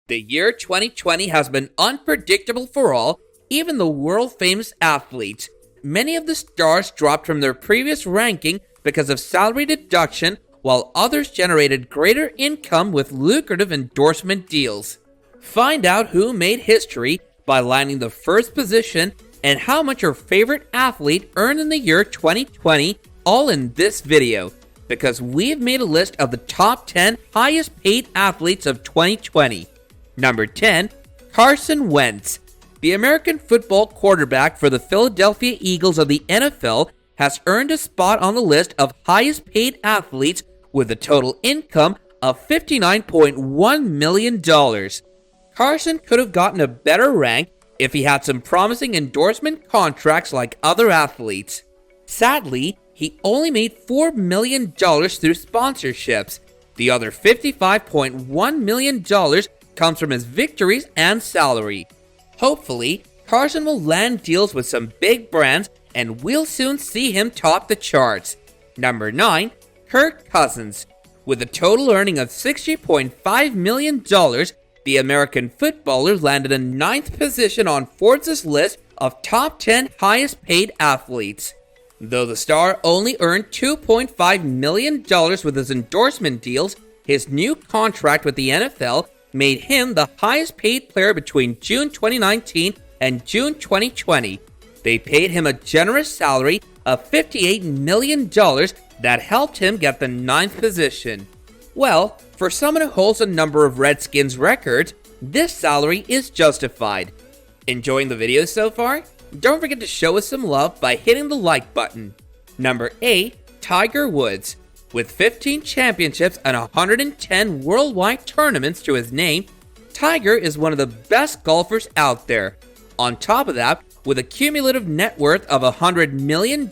The year 2020 has been unpredictable for all, even the world-famous athletes. Many of the stars dropped from their previous ranking because of salary deduction, while others generated greater income with lucrative endorsement deals. Find out who made history by landing the first position and how much your favorite athlete earned in the year 2020, all in this video, because we've made a list of the top 10 highest paid athletes of 2020. Number 10, Carson Wentz. The American football quarterback for the Philadelphia Eagles of the NFL has earned a spot on the list of highest paid athletes with a total income of $59.1 million. Carson could have gotten a better rank if he had some promising endorsement contracts like other athletes. Sadly, he only made $4 million through sponsorships. The other $55.1 million comes from his victories and salary. Hopefully, Carson will land deals with some big brands and we'll soon see him top the charts. Number 9, Kirk Cousins. With a total earning of $60.5 million, the American footballer landed a 9th position on Forbes' list of top 10 highest paid athletes. Though the star only earned $2.5 million with his endorsement deals, his new contract with the NFL made him the highest paid player between June 2019 and June 2020. They paid him a generous salary of $58 million that helped him get the 9th position. Well, for someone who holds a number of Redskins records, this salary is justified. Enjoying the video so far? Don't forget to show us some love by hitting the like button. Number 8, Tiger Woods. With 15 championships and 110 worldwide tournaments to his name, Tiger is one of the best golfers out there. On top of that, with a cumulative net worth of $100 million,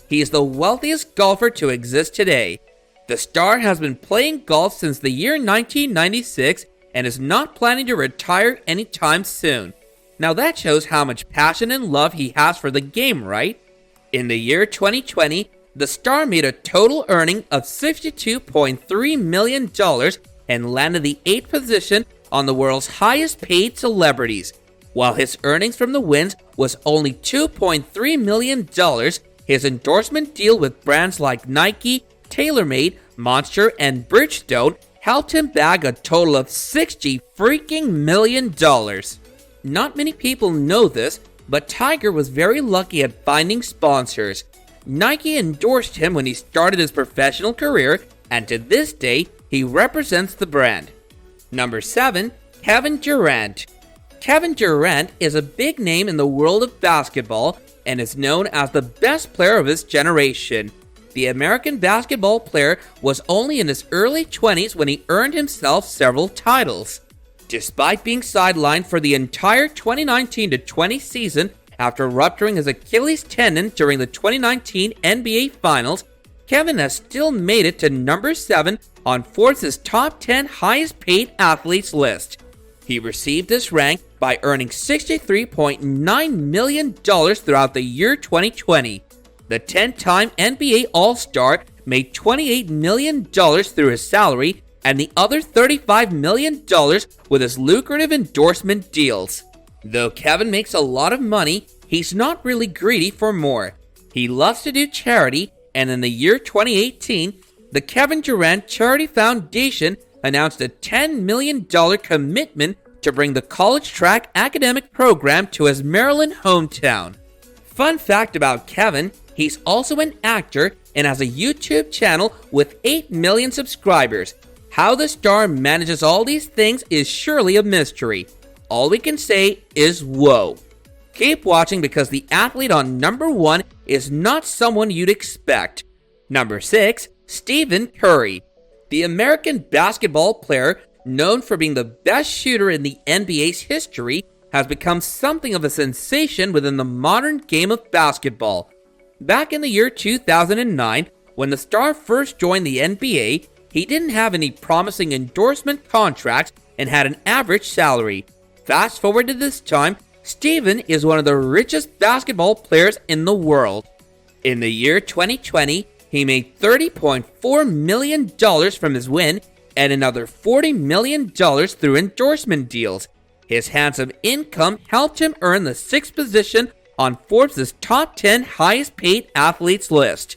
he is the wealthiest golfer to exist today. The star has been playing golf since the year 1996 and is not planning to retire anytime soon. Now that shows how much passion and love he has for the game, right? In the year 2020, the star made a total earning of $62.3 million and landed the 8th position on the world's highest paid celebrities. While his earnings from the wins was only $2.3 million, his endorsement deal with brands like Nike, TaylorMade, Monster, and Bridgestone helped him bag a total of $60 freaking million. Not many people know this, but Tiger was very lucky at finding sponsors. Nike endorsed him when he started his professional career, and to this day, he represents the brand. Number 7, Kevin Durant. Kevin Durant is a big name in the world of basketball and is known as the best player of his generation. The American basketball player was only in his early 20s when he earned himself several titles. Despite being sidelined for the entire 2019-20 season after rupturing his Achilles tendon during the 2019 NBA Finals, Kevin has still made it to number 7 on Forbes' top 10 highest paid athletes list. He received this rank by earning $63.9 million throughout the year 2020. The 10-time NBA All-Star made $28 million through his salary and the other $35 million with his lucrative endorsement deals. Though Kevin makes a lot of money, he's not really greedy for more. He loves to do charity, and in the year 2018, the Kevin Durant Charity Foundation announced a $10 million commitment to bring the college track academic program to his Maryland hometown. Fun fact about Kevin, he's also an actor and has a YouTube channel with 8 million subscribers. How the star manages all these things is surely a mystery. All we can say is whoa. Keep watching because the athlete on number 1 is not someone you'd expect. Number 6, Stephen Curry. The American basketball player, known for being the best shooter in the NBA's history, has become something of a sensation within the modern game of basketball. Back in the year 2009, when the star first joined the NBA, he didn't have any promising endorsement contracts and had an average salary. Fast forward to this time, Stephen is one of the richest basketball players in the world. In the year 2020, he made $30.4 million from his win and another $40 million through endorsement deals. His handsome income helped him earn the 6th position on Forbes' top 10 highest paid athletes list.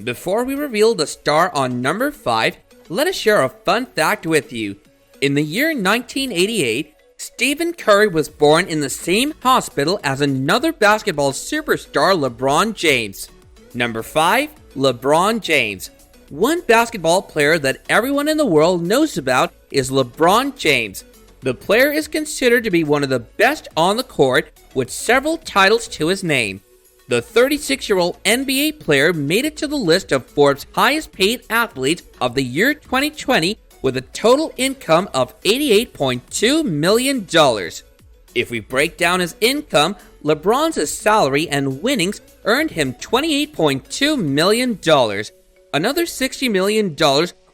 Before we reveal the star on number 5, let us share a fun fact with you. In the year 1988, Stephen Curry was born in the same hospital as another basketball superstar, LeBron James. Number 5, LeBron James. One basketball player that everyone in the world knows about is LeBron James. The player is considered to be one of the best on the court, with several titles to his name. The 36-year-old NBA player made it to the list of Forbes' highest paid athletes of the year 2020 with a total income of $88.2 million. If we break down his income, LeBron's salary and winnings earned him $28.2 million. Another $60 million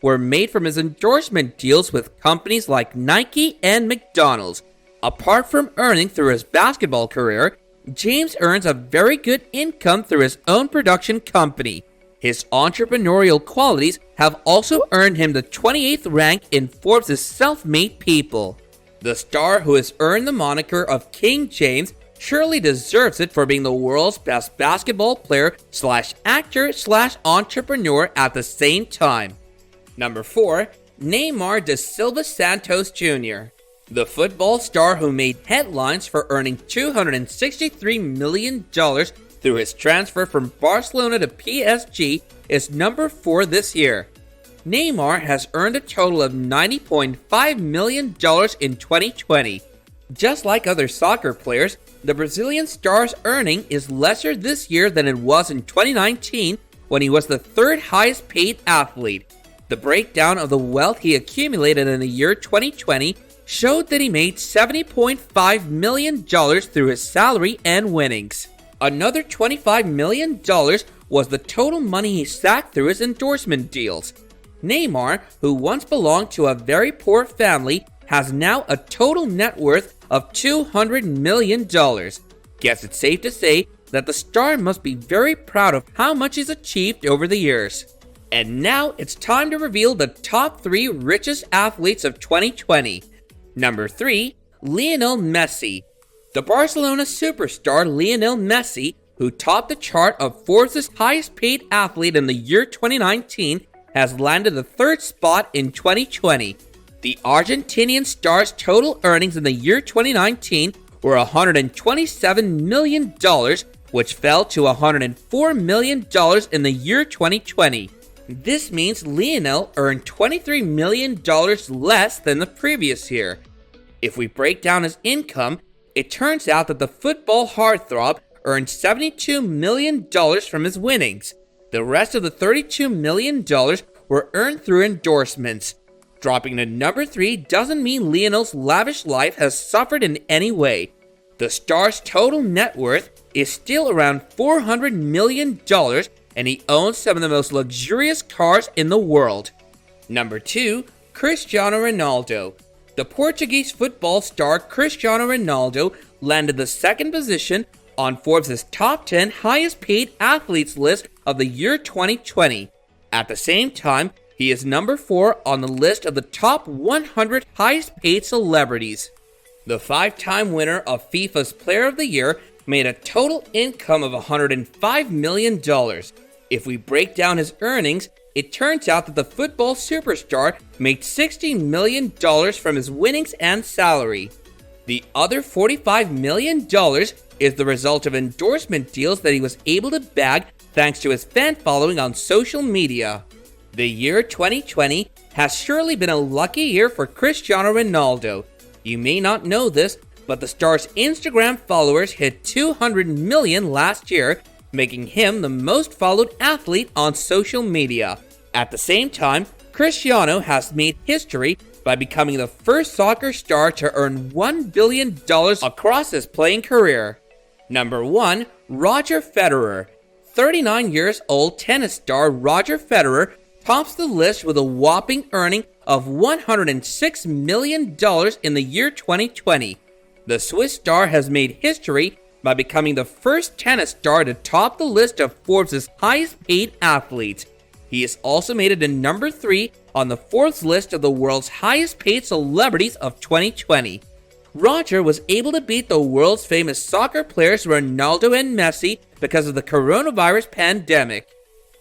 were made from his endorsement deals with companies like Nike and McDonald's. Apart from earning through his basketball career, James earns a very good income through his own production company. His entrepreneurial qualities have also earned him the 28th rank in Forbes' self-made people. The star who has earned the moniker of King James surely deserves it for being the world's best basketball player / actor / entrepreneur at the same time. Number 4, Neymar da Silva Santos Jr. The football star who made headlines for earning $263 million through his transfer from Barcelona to PSG is number 4 this year. Neymar has earned a total of $90.5 million in 2020. Just like other soccer players, the Brazilian star's earning is lesser this year than it was in 2019 when he was the 3rd highest paid athlete. The breakdown of the wealth he accumulated in the year 2020 showed that he made $70.5 million through his salary and winnings. Another $25 million was the total money he sacked through his endorsement deals. Neymar, who once belonged to a very poor family, has now a total net worth of $200 million. Guess it's safe to say that the star must be very proud of how much he's achieved over the years. And now it's time to reveal the top 3 richest athletes of 2020. Number 3, Lionel Messi. The Barcelona superstar Lionel Messi, who topped the chart of Forbes' highest paid athlete in the year 2019, has landed the 3rd spot in 2020. The Argentinian star's total earnings in the year 2019 were $127 million, which fell to $104 million in the year 2020. This means Lionel earned $23 million less than the previous year. If we break down his income, it turns out that the football heartthrob earned $72 million from his winnings. The rest of the $32 million were earned through endorsements. Dropping to number 3 doesn't mean Lionel's lavish life has suffered in any way. The star's total net worth is still around $400 million, and he owns some of the most luxurious cars in the world. Number 2, Cristiano Ronaldo. The Portuguese football star Cristiano Ronaldo landed the 2nd position on Forbes' top 10 highest paid athletes list of the year 2020. At the same time, he is number 4 on the list of the top 100 highest paid celebrities. The 5-time winner of FIFA's Player of the Year made a total income of $105 million. If we break down his earnings, it turns out that the football superstar made $60 million from his winnings and salary. The other $45 million is the result of endorsement deals that he was able to bag thanks to his fan following on social media. The year 2020 has surely been a lucky year for Cristiano Ronaldo. You may not know this, but the star's Instagram followers hit 200 million last year, making him the most followed athlete on social media. At the same time, Cristiano has made history by becoming the first soccer star to earn $1 billion across his playing career. Number 1, Roger Federer. 39 years old tennis star Roger Federer tops the list with a whopping earning of $106 million in the year 2020. The Swiss star has made history by becoming the first tennis star to top the list of Forbes' highest paid athletes. He is also made it in number 3 on the Forbes list of the world's highest paid celebrities of 2020. Roger was able to beat the world's famous soccer players Ronaldo and Messi because of the coronavirus pandemic.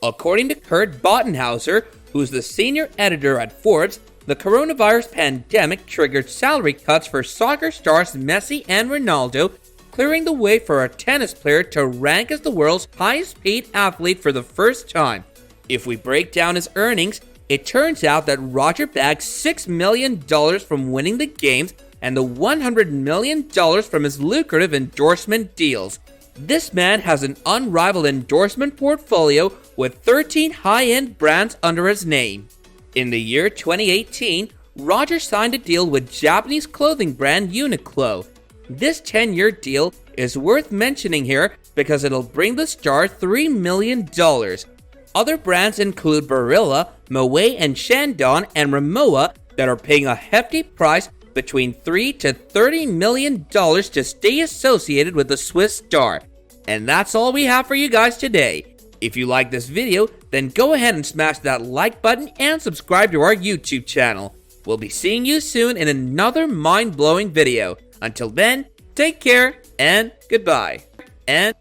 According to Kurt Bottenhauser, who's the senior editor at Forbes, the coronavirus pandemic triggered salary cuts for soccer stars Messi and Ronaldo, clearing the way for a tennis player to rank as the world's highest paid athlete for the first time. If we break down his earnings, it turns out that Roger bagged $6 million from winning the games and the $100 million from his lucrative endorsement deals. This man has an unrivaled endorsement portfolio with 13 high-end brands under his name. In the year 2018, Roger signed a deal with Japanese clothing brand Uniqlo. This 10-year deal is worth mentioning here because it'll bring the star $3 million. Other brands include Barilla, Moët and Chandon, and Rimowa that are paying a hefty price between $3 to $30 million to stay associated with the Swiss star. And that's all we have for you guys today. If you like this video, then go ahead and smash that like button and subscribe to our YouTube channel. We'll be seeing you soon in another mind-blowing video. Until then, take care and goodbye. And